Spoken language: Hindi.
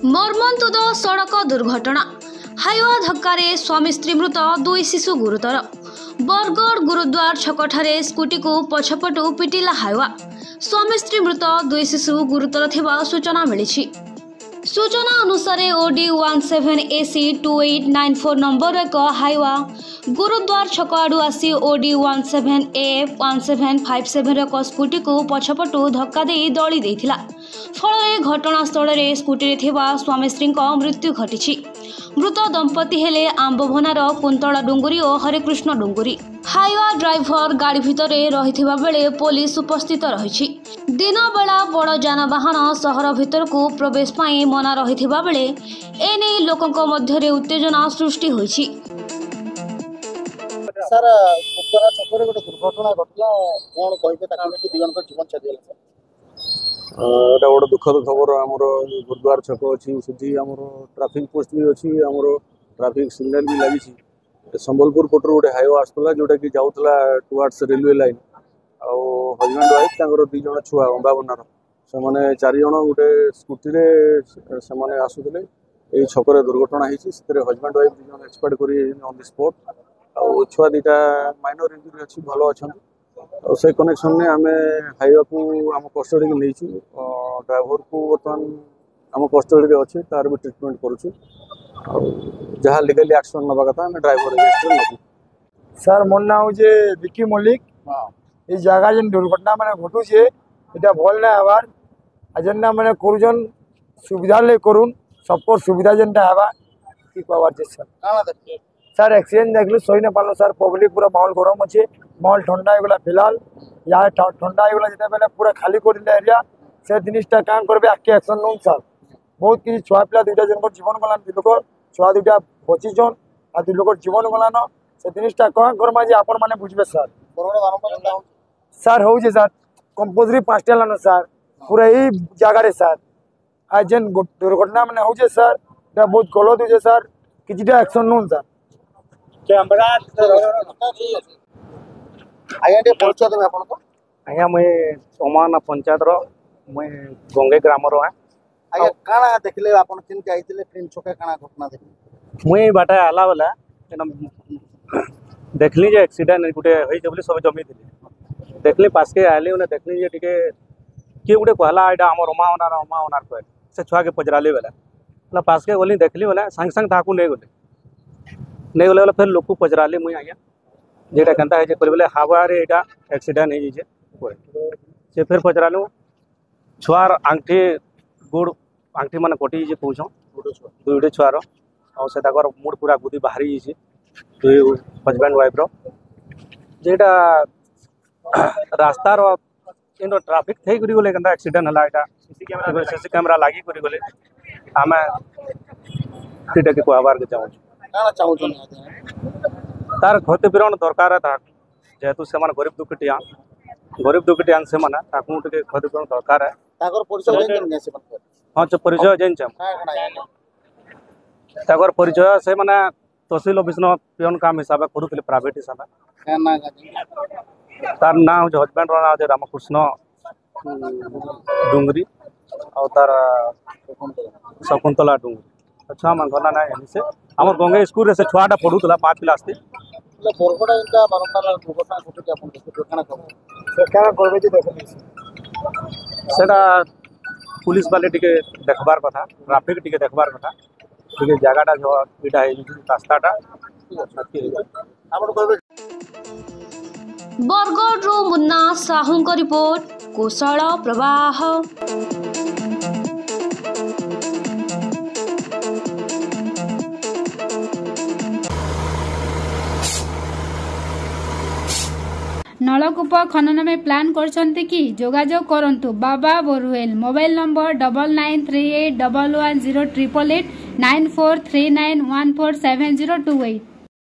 मर्मन्तुद सड़क दुर्घटना हाईवा धक्का स्वामी स्त्री मृत दुई शिशु गुरुतर। बरगढ़ गुरुद्वार छकठारे स्कूटी को पछपटू पिटिला हाईवा। स्वामी स्त्री मृत दुई शिशु गुरुतर थिबा सूचना मिली। सूचना अनुसार OD 17AC 2894 नंबर एक हाईवा गुरुद्वार छक आड़ू आसी OD 17AF 1757 एक स्कूटी को पछपटू धक्का दे दली देथिला। फल घटनास्थल में स्कूटी स्वामी स्त्री मृत्यु घटी। मृत दंपति हेले आंबभनार कुंतला डुंगुरी और हरिकृष्ण डुंगुरी। हाईवा ड्राइवर गाड़ी भितर रही बेले पुलिस उपस्थित रही। दिन बेला बड़ जानवाहन सहर भितर को प्रवेश पाई मना रही बेले एने लोकों मध्य उत्तेजना सृष्टि होइछि। सर उत्तरा छकरे गोटे दुर्घटना घटला कोन कहिबे ताका कि दिगन को जीवन छाडिला सर एटा गोटे दुखद खबर। आमर गुरुद्वार छक अच्छी सीधी आमर ट्राफिक पोस्ट भी अच्छी आमर ट्राफिक सिग्नल भी लगी। संबलपुर पटर गोटे हाईवे आसला जोटा कि जाऊला towards railway line husband wife तांकर दी जण छुआ अंबाबनार से चार जण गोटे स्कूटी से आसुले ये छकरे दुर्घटना होती। हजबैंड वाइफ दी जण एक्सपायर कर ऑन द स्पॉट आ छुआ दीटा माइनर इंजुरी अच्छी भल अच्छा से कनेक्शन में आम हाईवा को आम कस्टडी की नहीं ड्राइवर को बर्तमान आम कस्टडी अच्छे तार भी ट्रिटमेंट करुँ जहाँ लीगली एक्शन नवा कथा आम ड्राइवर नबू। सर मोर ना हूँ विकी मल्लिक। ये जगह जेन दुर्घटना मैंने घटुचे ये भल ना हबार जेनटा मैंने करुन सुविधा ले करुन सबको सुविधा जेनटा हवा कि कहबार सर सर एक्सीडेंट देखलु सही ना पालु सर पब्लिक पूरा माहौल गरम अच्छे माहौल ठंडा होगा फिलहाल यहाँ ठंडा होगा जिते बेले पूरा खाली कर एरिया से जिनटा क्या करेंगे आगे एक्शन नौ सर बहुत किसी छुआ पिला दुईटा जन जीवन गलान दुई लोक छुआ दुईटा बचीचन आ दुई लोक जीवन गलान से जिनटा क्या करमा जे आपण मैंने बुझे सर सर हो सर कंपलसरी 5टा लान सर पूरा यही जगार सर आज जेन दुर्घटना मैंने हो सर बहुत गलत हो सर किसी एक्शन नौ सर आज्ञा मुई सोमान पंचायत मुई गंगे ग्राम आज्ञा काना देखले आपन किन के आइतले ट्रेन छके काना घटना देखले मुई बाटा आला वाला देखली जे एक्सीडेंट गुटे होई जबली सब जमी दिली देखली पास के आली उन्हें देखली जे टिके के गुटे कहला एडा हमर अमा ओनार कह से छुआ के पजराली वाला पास के गली देखली वाला संग संग ताकू नहीं गले फिर लोक पजराली मुई आज्ञा जेटा केनता है कर बोले हावारे एटा एक्सीडेंट हो जाए से फिर पचरालु छुआर आंगठी गुड़ आंगठी मान कटि कौन दुईटे छुआर और मुड पूरा गुदी बाहरी दुई हजबैंड वाइफ जेटा रास्तार इन ट्राफिक थी गले के एक्सीडेंट है यहाँ सीसी कैमेरा लगी गले आम सीटा के कहबार के चाहूँ तार क्षतिपूरण दरकार है जेहेतु से गरीब दुखिटियान से क्षतिपूरण दरकार है। हाँ परिचय जान परिचय से मैंने तहसील ऑफिस पियन काम हिसाब से करूँ प्राइवेट हिसाब तार ना हूँ हजबैंड ना रामकृष्ण डुंगरी और तार शकुंतला डुंगरी छुआ मान घरना ना से आम गंगे स्कूल से छुआटा पढ़ुला 5 पिला आसती सेटा पुलिस वाले टिके देखबार कथा ट्राफिक टिके देखबार कथा टिके जगहटा जो इटा रास्ताटा बरगढ़ मुन्ना साहू को रिपोर्ट कुशल प्रवाह। नलकूप खनन में प्लान करछन्ते कि जोगाजोग करंतु बाबा बोरवेल मोबाइल नंबर 9938110888 9439147028।